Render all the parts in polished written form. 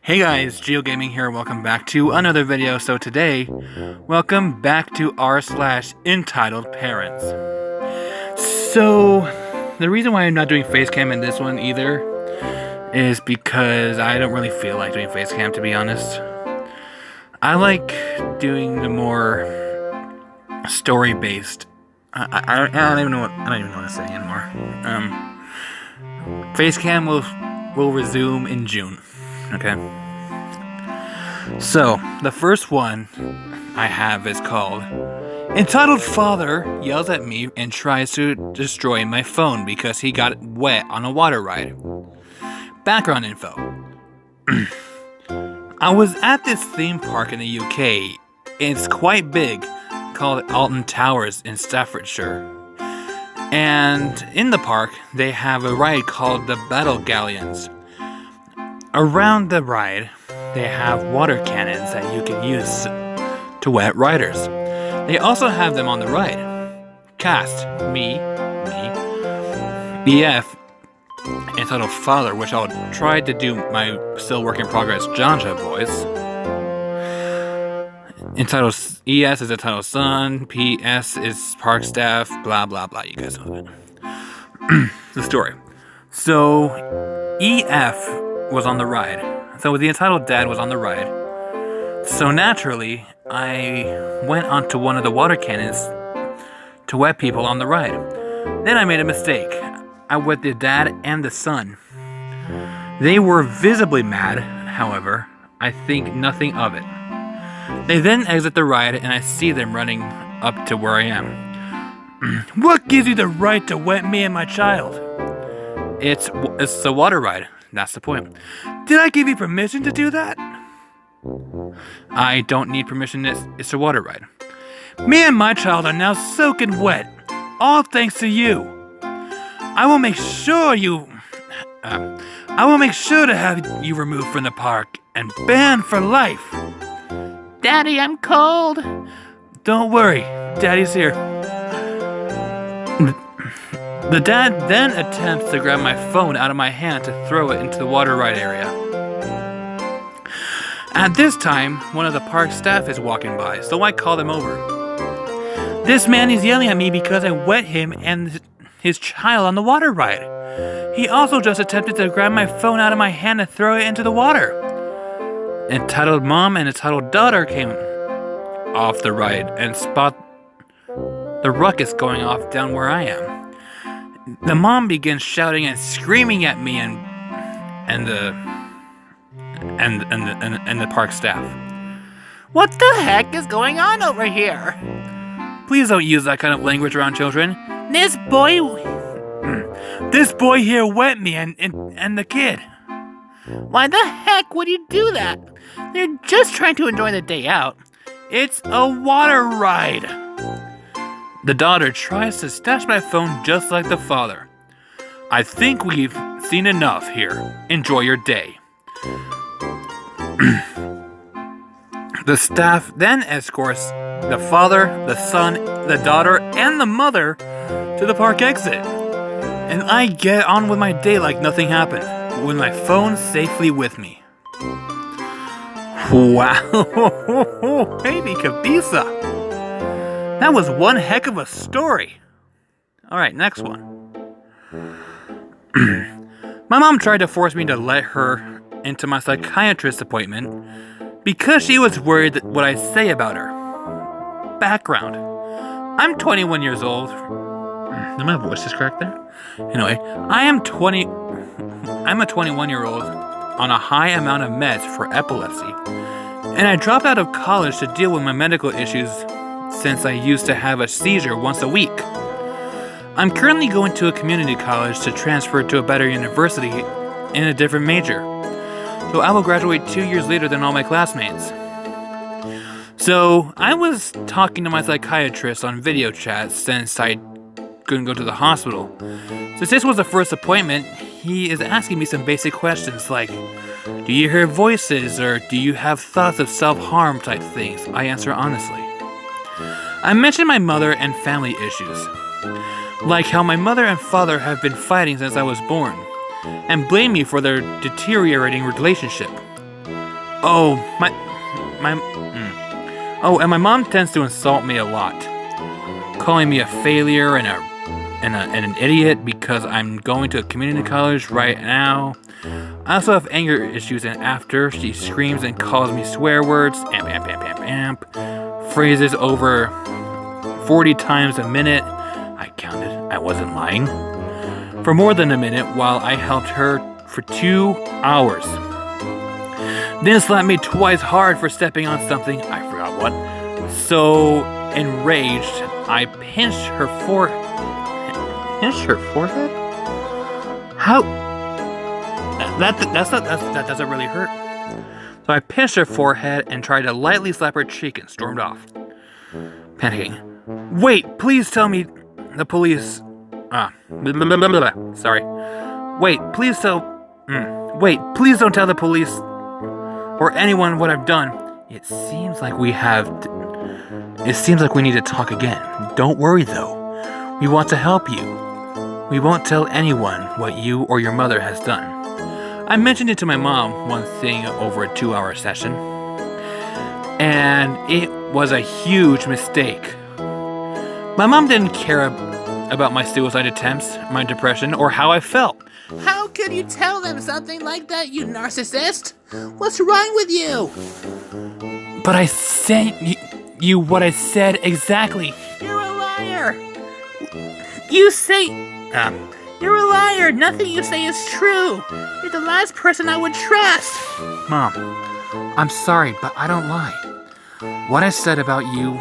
Hey guys, GeoGaming here, welcome back to another video. So today, welcome back to r/EntitledParents. So, the reason why I'm not doing facecam in this one either is because I don't really feel like doing facecam, to be honest. I like doing the more story-based. I don't even know what to say anymore. Facecam will resume in June. Okay. So, the first one I have is called Entitled Father Yells at Me and Tries to Destroy My Phone Because He Got Wet on a Water Ride. Background info. I was at this theme park in the UK. It's quite big, called Alton Towers in Staffordshire. And in the park, they have a ride called the Battle Galleons. Around the ride, they have water cannons that you can use to wet riders. They also have them on the ride. Cast, me, EF, Entitled Father, which I'll try to do my still work in progress Janja voice. Entitled ES is Entitled Son, PS is Park Staff, blah blah blah, you guys know that. The story. So, EF was on the ride. So the entitled dad was on the ride. So naturally, I went onto one of the water cannons to wet people on the ride. Then I made a mistake. I wet the dad and the son. They were visibly mad, however, I think nothing of it. They then exit the ride and I see them running up to where I am. What gives you the right to wet me and my child? It's a water ride. That's the point. Did I give you permission to do that? I don't need permission. It's a water ride. Me and my child are now soaking wet. All thanks to you. I will make sure to have you removed from the park and banned for life. Daddy, I'm cold. Don't worry. Daddy's here. The dad then attempts to grab my phone out of my hand to throw it into the water ride area. At this time, one of the park staff is walking by, so I call them over. This man is yelling at me because I wet him and his child on the water ride. He also just attempted to grab my phone out of my hand and throw it into the water. Entitled mom and entitled daughter came off the ride and spot the ruckus going off down where I am. The mom begins shouting and screaming at me and the park staff. What the heck is going on over here? Please don't use that kind of language around children. This boy here wet me and the kid. Why the heck would you do that? They're just trying to enjoy the day out. It's a water ride. The daughter tries to snatch my phone just like the father. I think we've seen enough here. Enjoy your day. The staff then escorts the father, the son, the daughter, and the mother to the park exit. And I get on with my day like nothing happened, with my phone safely with me. Wow, baby Kabisa. That was one heck of a story. Alright, next one. My mom tried to force me to let her into my psychiatrist appointment because she was worried that what I say about her. Background. I'm 21 years old. Did my voice just crack there? Anyway, I'm a 21-year-old on a high amount of meds for epilepsy. And I dropped out of college to deal with my medical issues since I used to have a seizure once a week. I'm currently going to a community college to transfer to a better university in a different major. So I will graduate 2 years later than all my classmates. So I was talking to my psychiatrist on video chat since I couldn't go to the hospital. Since this was the first appointment, he is asking me some basic questions like, do you hear voices or do you have thoughts of self-harm type things? I answer honestly. I mentioned my mother and family issues, like how my mother and father have been fighting since I was born, and blame me for their deteriorating relationship. Oh, Oh, and my mom tends to insult me a lot, calling me a failure and an idiot because I'm going to a community college right now. I also have anger issues, and after she screams and calls me swear words, amp, phrases over 40 times a minute. I counted, I wasn't lying. For more than a minute while I helped her for 2 hours. Then slapped me twice hard for stepping on something, I forgot what. So enraged, I pinched her forehead? How? That doesn't really hurt. So I pinched her forehead and tried to lightly slap her cheek and stormed off. Panicking. Wait, please tell me the police. Sorry. Wait, please don't tell the police or anyone what I've done. It seems like we need to talk again. Don't worry though. We want to help you. We won't tell anyone what you or your mother has done. I mentioned it to my mom one thing over a 2-hour session, and it was a huge mistake. My mom didn't care about my suicide attempts, my depression, or how I felt. How could you tell them something like that, you narcissist? What's wrong with you? But I sent you what I said exactly. You're a liar. You're a liar. Nothing you say is true. You're the last person I would trust. Mom, I'm sorry, but I don't lie. What I said about you,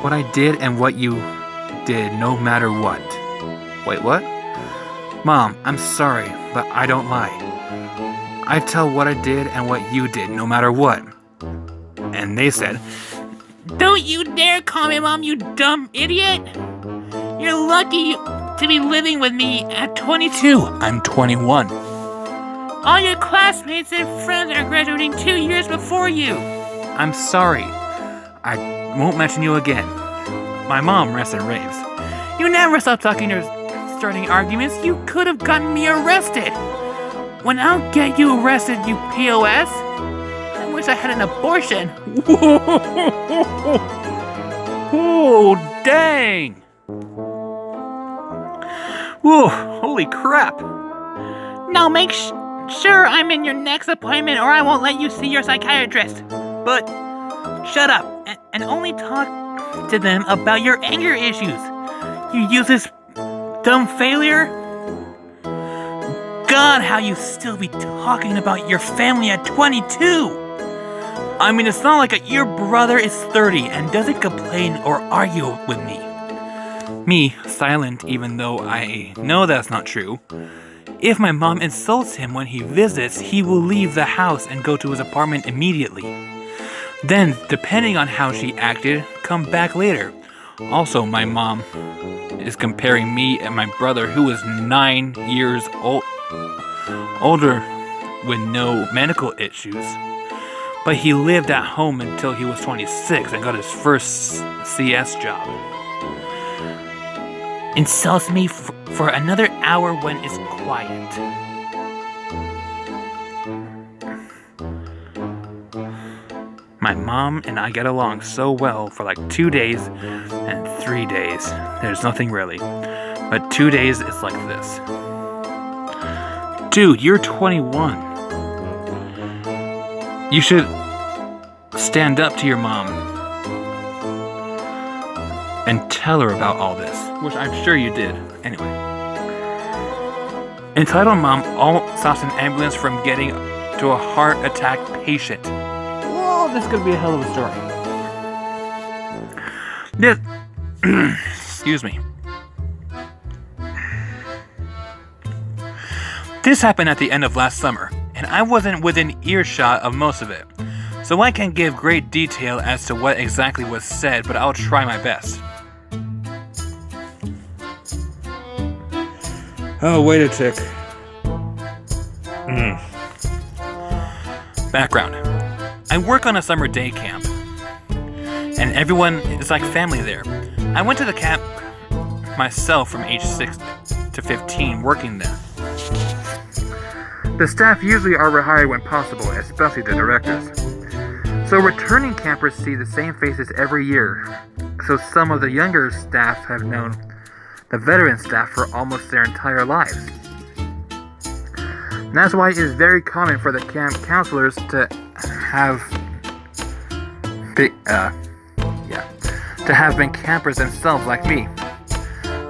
what I did and what you did, no matter what. Wait, what? Mom, I'm sorry, but I don't lie. I tell what I did and what you did, no matter what. And they said, don't you dare call me Mom, you dumb idiot. You're lucky to be living with me at 22. I'm 21. All your classmates and friends are graduating 2 years before you. I'm sorry. I won't mention you again. My mom rests and raves. You never stop talking or starting arguments. You could have gotten me arrested. When I'll get you arrested, you POS. I wish I had an abortion. Oh, dang. Whoa, holy crap. Now make sure I'm in your next appointment or I won't let you see your psychiatrist. But shut up and only talk to them about your anger issues. You use this dumb failure? God, how you still be talking about your family at 22. I mean, it's not like your brother is 30 and doesn't complain or argue with me. Me, silent even though I know that's not true. If my mom insults him when he visits, he will leave the house and go to his apartment immediately. Then, depending on how she acted, come back later. Also, my mom is comparing me and my brother, who is 9 years older with no medical issues. But he lived at home until he was 26 and got his first CS job. Insults me for another hour when it's quiet. My mom and I get along so well for like 2 days and 3 days. There's nothing really. But 2 days is like this. Dude, you're 21. You should stand up to your mom and tell her about all this, which I'm sure you did. Anyway. Entitled Mom almost stops an ambulance from getting to a heart attack patient. Whoa, this is gonna be a hell of a story. Excuse me. This happened at the end of last summer, and I wasn't within earshot of most of it. So I can't give great detail as to what exactly was said, but I'll try my best. Oh, wait a tick. Background. I work on a summer day camp, and everyone is like family there. I went to the camp myself from age 6 to 15 working there. The staff usually are rehired when possible, especially the directors. So returning campers see the same faces every year. So some of the younger staff have known the veteran staff for almost their entire lives. And that's why it is very common for the camp counselors to have been campers themselves like me.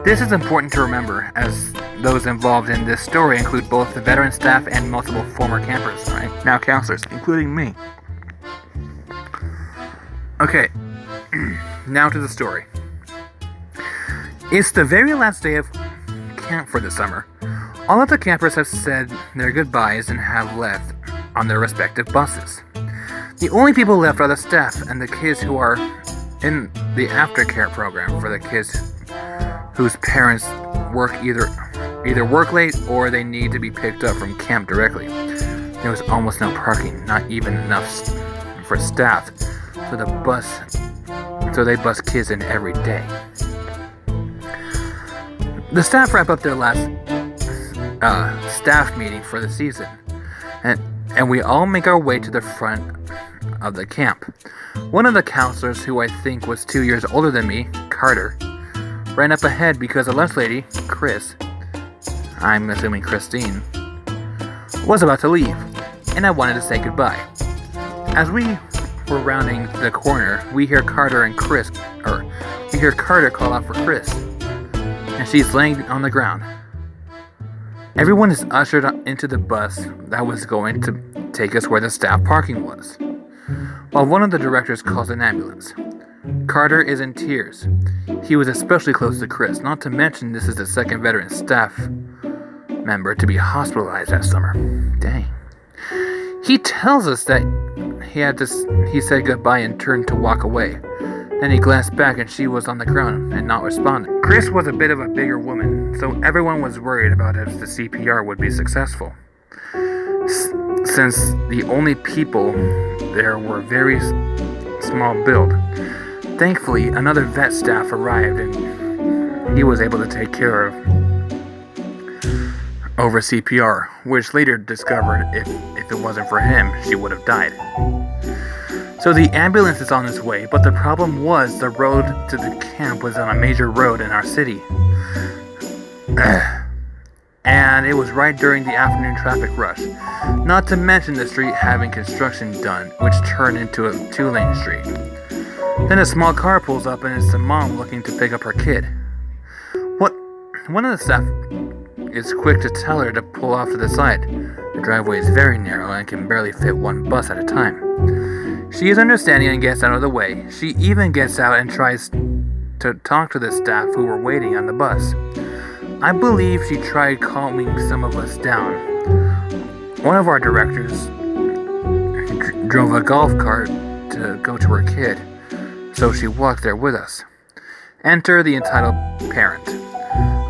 This is important to remember, as those involved in this story include both the veteran staff and multiple former campers, right? Now counselors, including me. Okay, now to the story. It's the very last day of camp for the summer. All of the campers have said their goodbyes and have left on their respective buses. The only people left are the staff and the kids who are in the aftercare program for the kids whose parents work either work late or they need to be picked up from camp directly. There was almost no parking, not even enough for staff, so they bus kids in every day. The staff wrap up their last staff meeting for the season, and we all make our way to the front of the camp. One of the counselors, who I think was 2 years older than me, Carter, ran up ahead because the lunch lady, Chris, I'm assuming Christine, was about to leave, and I wanted to say goodbye. As we were rounding the corner, we hear Carter call out for Chris, and she's laying on the ground. Everyone is ushered into the bus that was going to take us where the staff parking was, while one of the directors calls an ambulance. Carter is in tears. He was especially close to Chris, not to mention this is the second veteran staff member to be hospitalized that summer. Dang. He tells us that he said goodbye and turned to walk away. Then he glanced back and she was on the ground and not responding. Chris was a bit of a bigger woman, so everyone was worried about if the CPR would be successful, since the only people there were very small build. Thankfully, another vet staff arrived and he was able to take care of over CPR, which later discovered if it wasn't for him, she would have died. So the ambulance is on its way, but the problem was the road to the camp was on a major road in our city. And it was right during the afternoon traffic rush. Not to mention the street having construction done, which turned into a 2-lane street. Then a small car pulls up and it's a mom looking to pick up her kid. One of the staff is quick to tell her to pull off to the side. The driveway is very narrow and can barely fit one bus at a time. She is understanding and gets out of the way. She even gets out and tries to talk to the staff who were waiting on the bus. I believe she tried calming some of us down. One of our directors drove a golf cart to go to her kid, so she walked there with us. Enter the entitled parent.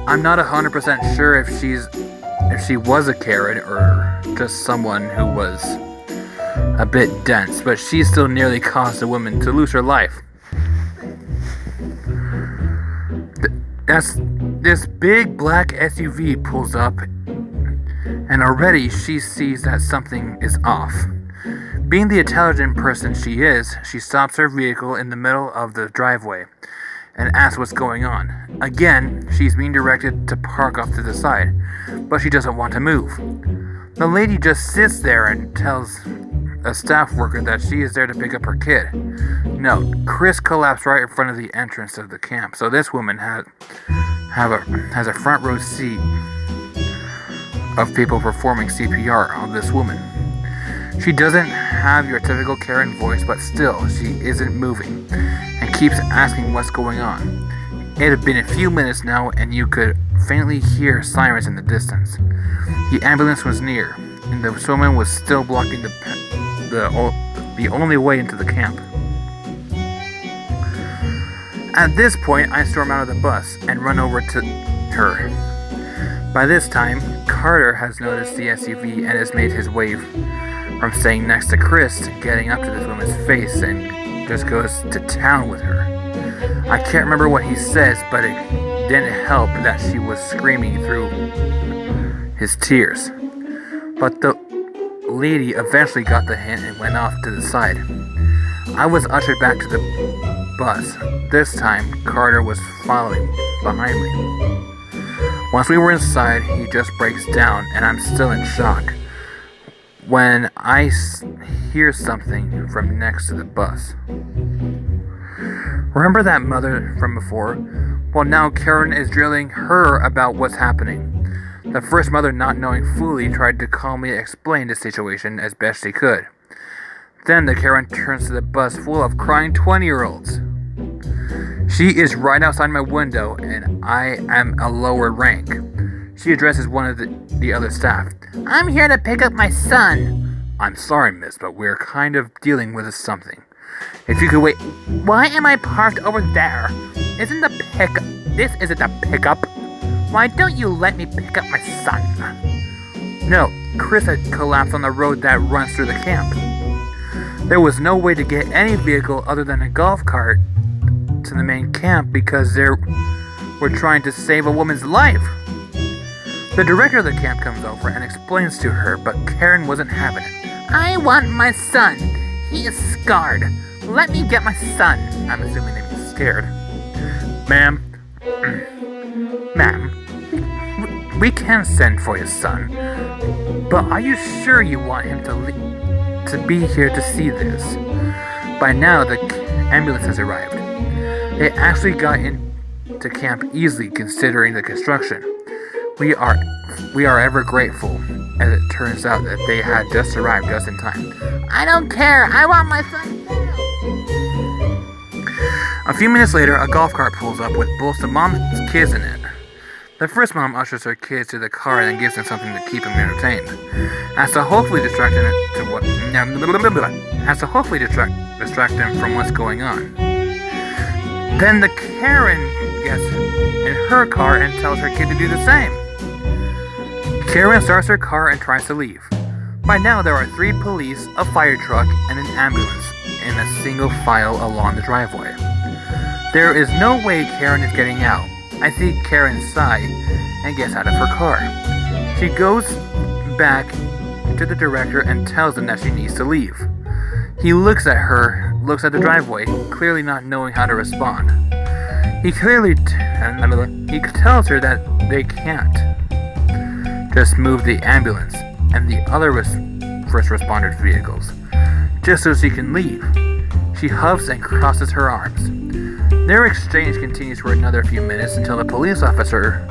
I'm not 100% sure if she was a Karen or just someone who was a bit dense, but she still nearly caused a woman to lose her life. This big black SUV pulls up, and already she sees that something is off. Being the intelligent person she is, she stops her vehicle in the middle of the driveway and asks what's going on. Again, she's being directed to park off to the side, but she doesn't want to move. The lady just sits there and tells a staff worker that she is there to pick up her kid. No, Chris collapsed right in front of the entrance of the camp, so this woman has a front row seat of people performing CPR on this woman. She doesn't have your typical Karen voice, but still, she isn't moving and keeps asking what's going on. It had been a few minutes now, and you could faintly hear sirens in the distance. The ambulance was near, and the woman was still blocking the only way into the camp. At this point, I storm out of the bus and run over to her. By this time, Carter has noticed the SUV and has made his way from staying next to Chris to getting up to this woman's face and just goes to town with her. I can't remember what he says, but it didn't help that she was screaming through his tears. but the lady eventually got the hint and went off to the side. I was ushered back to the bus. This time, Carter was following behind me. Once we were inside, he just breaks down, and I'm still in shock when I hear something from next to the bus. Remember that mother from before? Well, now Karen is drilling her about what's happening. The first mother, not knowing fully, tried to calmly explain the situation as best she could. Then the Karen turns to the bus full of crying 20-year-olds. She is right outside my window, and I am a lower rank. She addresses one of the other staff. I'm here to pick up my son. I'm sorry, miss, but we're kind of dealing with something. If you could wait. Why am I parked over there? This isn't a pickup. Why don't you let me pick up my son? No, Chris had collapsed on the road that runs through the camp. There was no way to get any vehicle other than a golf cart to the main camp because they were trying to save a woman's life. The director of the camp comes over and explains to her, but Karen wasn't having it. I want my son. He is scarred. Let me get my son. I'm assuming they mean scared. Ma'am, we can send for your son, but are you sure you want him to be here to see this? By now, the ambulance has arrived. They actually got into camp easily considering the construction. We are ever grateful, as it turns out that they had just arrived just in time. I don't care. I want my son now. A few minutes later, a golf cart pulls up with both the mom's kids in it. The first mom ushers her kids to the car and gives them something to keep them entertained, as to hopefully distract them from what's going on. Then the Karen gets in her car and tells her kid to do the same. Karen starts her car and tries to leave. By now, there are 3 police, a fire truck, and an ambulance in a single file along the driveway. There is no way Karen is getting out. I see Karen sigh and gets out of her car. She goes back to the director and tells him that she needs to leave. He looks at the driveway, clearly not knowing how to respond. He tells her that they can't just move the ambulance and the other first responder vehicles, just so she can leave. She huffs and crosses her arms. Their exchange continues for another few minutes until the police officer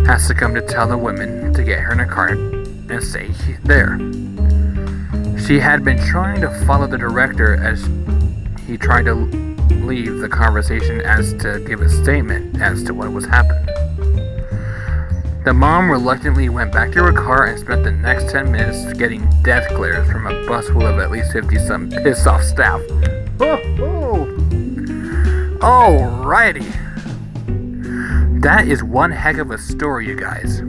has to come to tell the women to get her in a car and stay there. She had been trying to follow the director as he tried to leave the conversation as to give a statement as to what was happening. The mom reluctantly went back to her car and spent the next 10 minutes getting death glares from a bus full of at least 50-some pissed-off staff. Alrighty. That is one heck of a story, you guys.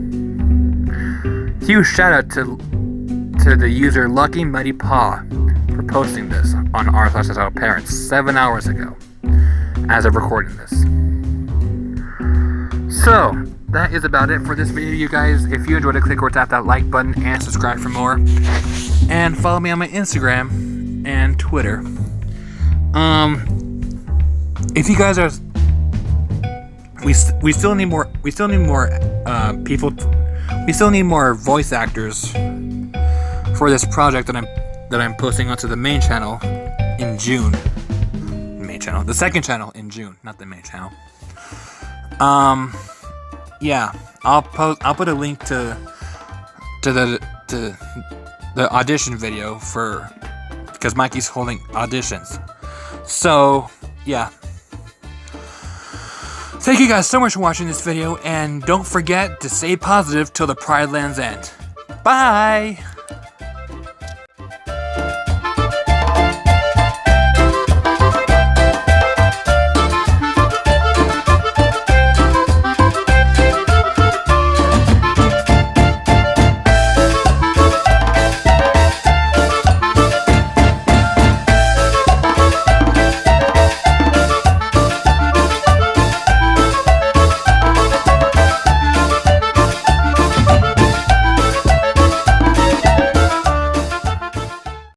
Huge shout out to the user Lucky Muddy Paw for posting this on r/EntitledParents 7 hours ago, as of recording this. So, that is about it for this video, you guys. If you enjoyed it, click or tap that like button and subscribe for more. And follow me on my Instagram and Twitter. If you guys are, we still need more people. We still need more voice actors for this project that I'm posting onto the main channel in June. The second channel in June, not the main channel. Yeah, I'll put a link to the audition video because Mikey's holding auditions. So yeah. Thank you guys so much for watching this video, and don't forget to stay positive till the Pridelands end. Bye!